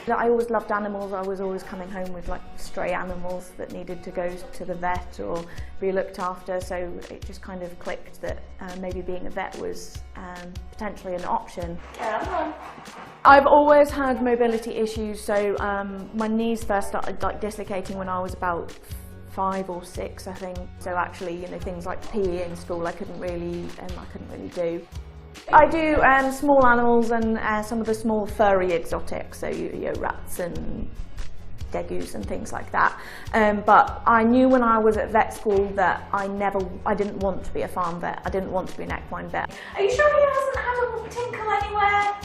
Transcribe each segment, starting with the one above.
I always loved animals. I was always coming home with like stray animals that needed to go to the vet or be looked after, so it just kind of clicked that maybe being a vet was potentially an option. I've always had mobility issues, so my knees first started like dislocating when I was about 5 or 6, I think. So actually, you know, things like PE in school I couldn't really do. I do small animals and some of the small furry exotics, so you know, rats and degus and things like that. But I knew when I was at vet school that I didn't want to be a farm vet. I didn't want to be an equine vet. Are you sure he hasn't had a tinkle anywhere?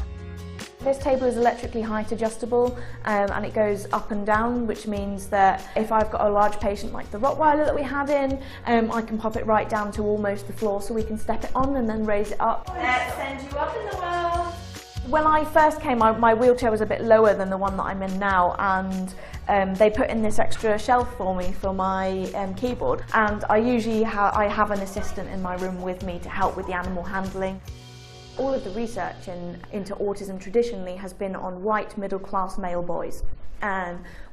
This table is electrically height adjustable and it goes up and down, which means that if I've got a large patient like the Rottweiler that we had in, I can pop it right down to almost the floor so we can step it on and then raise it up. Let's send you up in the world. When I first came, my wheelchair was a bit lower than the one that I'm in now, and they put in this extra shelf for me for my keyboard, and I usually I have an assistant in my room with me to help with the animal handling. All of the research into autism traditionally has been on white middle-class male boys,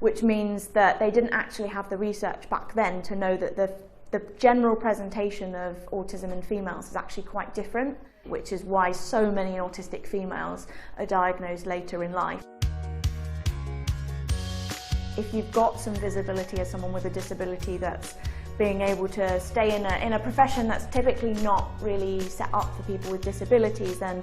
which means that they didn't actually have the research back then to know that the general presentation of autism in females is actually quite different, which is why so many autistic females are diagnosed later in life. If you've got some visibility as someone with a disability, that's being able to stay in a profession that's typically not really set up for people with disabilities, and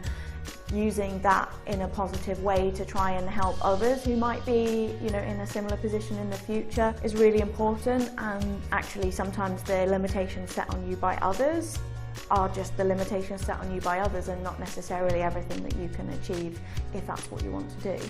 using that in a positive way to try and help others who might be, you know, in a similar position in the future is really important. And actually sometimes the limitations set on you by others are just the limitations set on you by others and not necessarily everything that you can achieve if that's what you want to do.